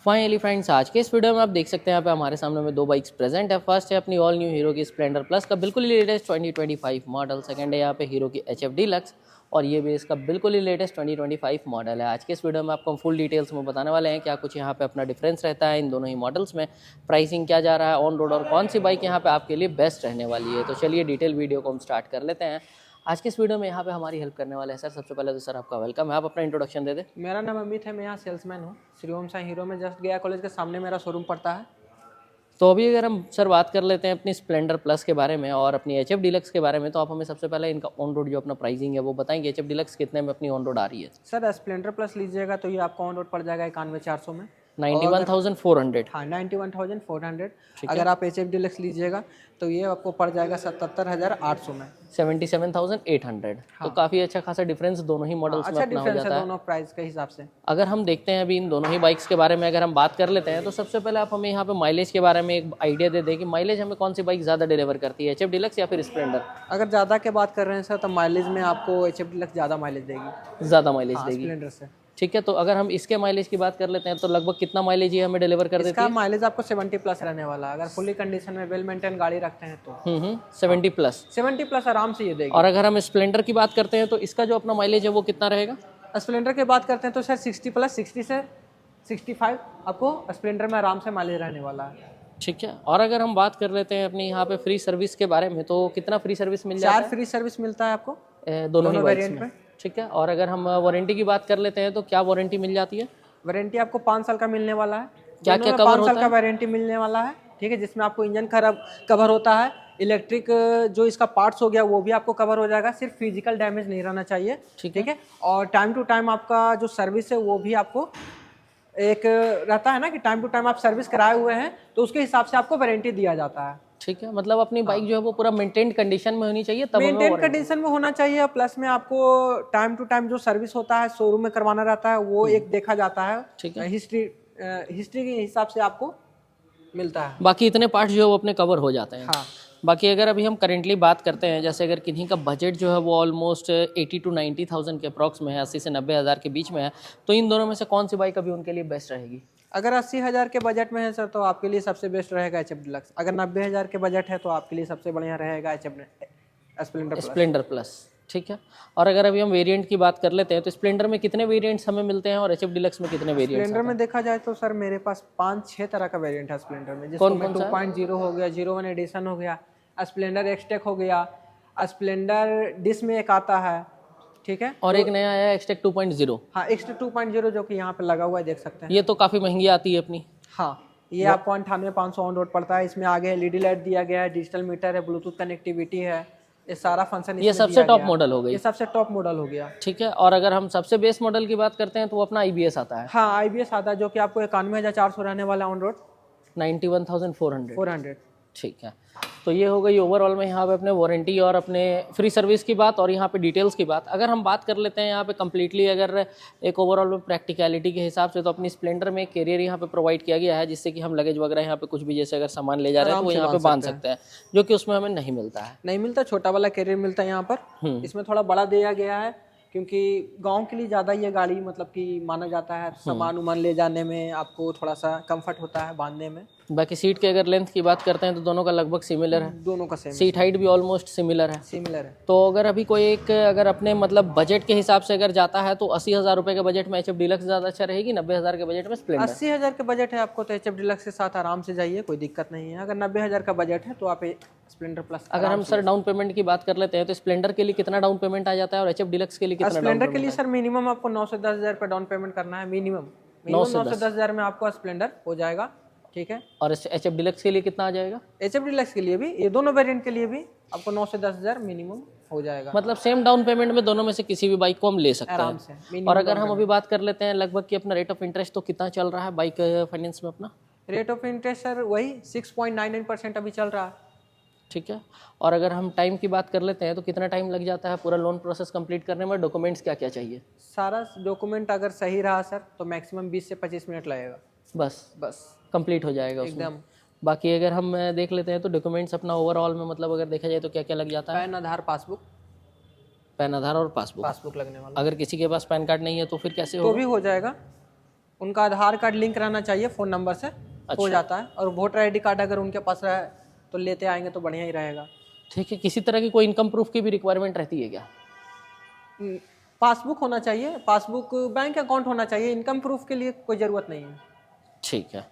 Finally friends, आज के इस वीडियो में आप देख सकते हैं यहाँ पे हमारे सामने में दो बाइक्स प्रेजेंट है। फर्स्ट है अपनी ऑल न्यू हीरो की स्प्लेंडर प्लस का बिल्कुल ही लेटेस्ट 2025 मॉडल। सेकंड है यहाँ पे हीरो की HF डीलक्स और ये भी इसका बिल्कुल ही लेटेस्ट 2025 मॉडल है। आज के इस वीडियो में आपको हम फुल डिटेल्स में बताने वाले हैं क्या कुछ यहाँ पे अपना डिफरेंस रहता है इन दोनों ही मॉडल्स में, प्राइसिंग क्या जा रहा है ऑन रोड और कौन सी बाइक यहाँ पे आपके लिए बेस्ट रहने वाली है। तो चलिए डिटेल वीडियो को हम स्टार्ट कर लेते हैं। आज के इस वीडियो में यहाँ पे हमारी हेल्प करने वाले हैं सर। सबसे पहले तो सर आपका वेलकम है, आप अपना इंट्रोडक्शन दे दें। मेरा नाम अमित है, मैं यहाँ सेल्समैन हूँ। श्री ओम साई हीरो में जस्ट गया कॉलेज के सामने मेरा शोरूम पड़ता है। तो अभी अगर हम सर बात कर लेते हैं अपनी स्प्लेंडर प्लस के बारे में और अपनी HF डीलक्स के बारे में, तो आप हमें सबसे पहले इनका ऑन रोड जो अपना प्राइसिंग है वो बताएंगे। HF डीलक्स कितने में अपनी ऑन रोड आ रही है? सर स्प्लेंडर प्लस लीजिएगा तो ये आपको ऑन रोड पड़ जाएगा 91,400 में, 91,400। हाँ 91,400। अगर आप HF डीलक्स लीजिएगा तो ये आपको पड़ जाएगा 77,800 में, 77,800। तो काफ़ी अच्छा खासा डिफरेंस दोनों ही मॉडल्स में अच्छा अपना हो डिफरेंस जाता है है दोनों प्राइस के हिसाब से। अगर हम देखते हैं अभी इन दोनों ही बाइक्स के बारे में अगर हम बात कर लेते हैं, तो सबसे पहले आप हमें यहाँ पे माइलेज के बारे में एक आइडिया दे दें कि माइलेज हमें कौन सी बाइक ज़्यादा डिलीवर करती है, HF डीलक्स या फिर स्प्लेंडर? अगर ज़्यादा के बात कर रहे हैं सर तो माइलेज में आपको HF डीलक्स ज़्यादा माइलेज देगी, ज़्यादा माइलेज देगी स्प्लेंडर से। ठीक है, तो अगर हम इसके माइलेज की बात कर लेते हैं तो लगभग कितना माइलेज ये हमें डिलीवर कर देती इसका माइलेज आपको 70 प्लस रहने वाला है अगर फुली कंडीशन में वेल मेंटेन गाड़ी रखते हैं तो। 70 प्लस आराम से ये देगी। और अगर हम स्प्लेंडर की बात करते हैं तो इसका जो अपना माइलेज है वो कितना रहेगा? स्प्लेंडर की बात करते हैं तो सर 60 प्लस 60 से 65 आपको स्प्लेंडर में आराम से माइलेज रहने वाला है। ठीक है, और अगर हम बात कर लेते हैं अपनी यहाँ पे फ्री सर्विस के बारे में, तो कितना फ्री सर्विस मिल जाता 4 फ्री सर्विस मिलता है आपको है दोनों ही बाइक्स वेरिएंट में? में। ठीक है, और अगर हम वारंटी की बात कर लेते हैं तो क्या वारंटी मिल जाती है? वारंटी आपको 5 साल का मिलने वाला है। क्या क्या कवर 5 होता साल का वारंटी मिलने वाला है, ठीक है, जिसमें आपको इंजन खराब कवर होता है, इलेक्ट्रिक जो इसका पार्ट्स हो गया वो भी आपको कवर हो जाएगा, सिर्फ फिजिकल डैमेज नहीं रहना चाहिए। ठीक है, और टाइम टू टाइम आपका जो सर्विस है वो भी आपको एक रहता है ना कि टाइम टू टाइम आप सर्विस कराए हुए हैं तो उसके हिसाब से आपको वारंटी दिया जाता है। ठीक है, मतलब अपनी बाइक जो है वो पूरा मेंटेन्ड कंडीशन में होनी चाहिए, तब मेंटेन कंडीशन में होना चाहिए। प्लस में आपको टाइम टू टाइम जो सर्विस होता है शोरूम में करवाना रहता है वो एक देखा जाता है। ठीक है, हिस्ट्री के हिसाब से आपको मिलता है। बाकी इतने पार्ट्स जो है वो अपने कवर हो जाते हैं। हाँ। बाकी अगर अभी हम करेंटली बात करते हैं, जैसे अगर किन्हीं का बजट जो है वो ऑलमोस्ट 80 to 90,000 के अप्रॉक्स में है, 80 से 90,000 के बीच में है, तो इन दोनों में से कौन सी बाइक अभी उनके लिए बेस्ट रहेगी? अगर 80,000 के बजट में है सर तो आपके लिए सबसे बेस्ट रहेगा HF डीलक्स। अगर 90,000 के बजट है तो आपके लिए सबसे बढ़िया रहेगा स्प्लेंडर प्लस। ठीक है, और अगर अभी हम वेरिएंट की बात कर लेते हैं तो स्प्लेंडर में कितने वेरिएंट्स हमें मिलते हैं और HF डीलक्स में कितने वेरिएंट्स? स्प्लेंडर में देखा जाए तो सर मेरे पास 5-6 तरह का वेरिएंट है स्प्लेंडर में, जिसमें 2.0 हो गया, 01 एडिशन हो गया, स्प्लेंडर एक्सटेक हो गया, स्प्लेंडर डिस में एक आता है। ठीक है, और एक नया आया एक्सटेक 2.0। हाँ एक्सटेक 2.0 जो कि यहाँ पे लगा हुआ है, देख सकते हैं। ये तो काफ़ी महंगी आती है अपनी। हाँ, ये आपको 98,500 ऑन रोड पड़ता है। इसमें आगे LED लाइट दिया गया है, डिजिटल मीटर है, ब्लूटूथ कनेक्टिविटी है, ये सारा फंक्शन ये सबसे टॉप मॉडल हो गई। ये सबसे टॉप मॉडल हो गया। ठीक है, और अगर हम सबसे बेस मॉडल की बात करते हैं तो वो अपना IBS आता है। हाँ IBS आता है जो कि आपको 91,400 रहने वाला ऑन रोड, 91,400। ठीक है, तो ये हो गई ओवरऑल में यहाँ पे अपने वारंटी और अपने फ्री सर्विस की बात और यहाँ पे डिटेल्स की बात। अगर हम बात कर लेते हैं यहाँ पे कम्प्लीटली अगर एक ओवरऑल में प्रैक्टिकलिटी के हिसाब से, तो अपनी स्प्लेंडर में कैरियर यहाँ पे प्रोवाइड किया गया है, जिससे कि हम लगेज वगैरह यहाँ पे कुछ भी जैसे अगर सामान ले जा रहे हैं तो वो यहाँ पे बांध सकते हैं, जो कि उसमें हमें नहीं मिलता है। नहीं मिलता, छोटा वाला कैरियर मिलता है यहाँ पर। इसमें थोड़ा बड़ा दिया गया है क्योंकि गांव के लिए ज़्यादा ये गाड़ी मतलब कि माना जाता है, सामान उमान ले जाने में आपको थोड़ा सा कंफर्ट होता है बांधने में। बाकी सीट के अगर लेंथ की बात करते हैं तो दोनों का लगभग सिमिलर है, दोनों का सेम, सीट हाइट भी ऑलमोस्ट सिमिलर है। तो अगर अभी कोई एक अगर अपने मतलब बजट के हिसाब से अगर जाता है तो 80,000 रुपये के बजट में HF डीलक्स ज़्यादा अच्छा रहेगी, 90,000 के बजट में स्प्लेंडर? 80,000 के बजट है आपको तो HF डीलक्स के साथ आराम से जाइए, कोई दिक्कत नहीं है। अगर 90,000 का बजट है तो आप स्प्लेंडर प्लस। अगर हम सर डाउन पेमेंट की बात कर लेते हैं तो स्प्लेंडर के लिए कितना डाउन पेमेंट आ जाता है और HF डीलक्स के लिए कितना? स्प्लेंडर के लिए सर मिनिमम आपको 9 से 10,000 पर डाउन पेमेंट करना है, मिनिमम 9 से 10,000 में आपको स्प्लेंडर हो जाएगा। ठीक है, और HF डीलक्स के लिए कितना आ जाएगा? HF डीलक्स के लिए भी, ये दोनों वेरिएंट के लिए भी आपको 9 से 10,000 मिनिमम हो जाएगा। मतलब सेम डाउन पेमेंट में दोनों में से किसी भी बाइक को हम ले सकते हैं आराम से। और अगर हम अभी बात कर लेते हैं लगभग कि अपना रेट ऑफ इंटरेस्ट तो कितना चल रहा है बाइक फाइनेंस में अपना? रेट ऑफ इंटरेस्ट सर वही 6.99% अभी चल रहा है। ठीक है, और अगर हम टाइम की बात कर लेते हैं तो कितना टाइम लग जाता है पूरा लोन प्रोसेस कंप्लीट करने में? डॉक्यूमेंट्स क्या क्या चाहिए? सारा डॉक्यूमेंट अगर सही रहा सर तो मैक्सिमम 20 से 25 मिनट लगेगा, बस कंप्लीट हो जाएगा एकदम। बाकी अगर हम देख लेते हैं तो डॉक्यूमेंट्स अपना ओवरऑल में मतलब अगर देखा जाए तो क्या क्या लग जाता है? पैन, आधार, पासबुक। पैन, आधार और पासबुक लगने वाला। अगर किसी के पास पैन कार्ड नहीं है तो फिर कैसे तो होगा? भी हो जाएगा, उनका आधार कार्ड लिंक रहना चाहिए फ़ोन नंबर से, हो जाता है। और वोटर आईडी कार्ड अगर उनके पास रहे तो लेते आएंगे तो बढ़िया ही रहेगा। ठीक है, किसी तरह की कोई इनकम प्रूफ की भी रिक्वायरमेंट रहती है क्या? पासबुक होना चाहिए, पासबुक बैंक अकाउंट होना चाहिए, इनकम प्रूफ के लिए कोई ज़रूरत नहीं है। ठीक है।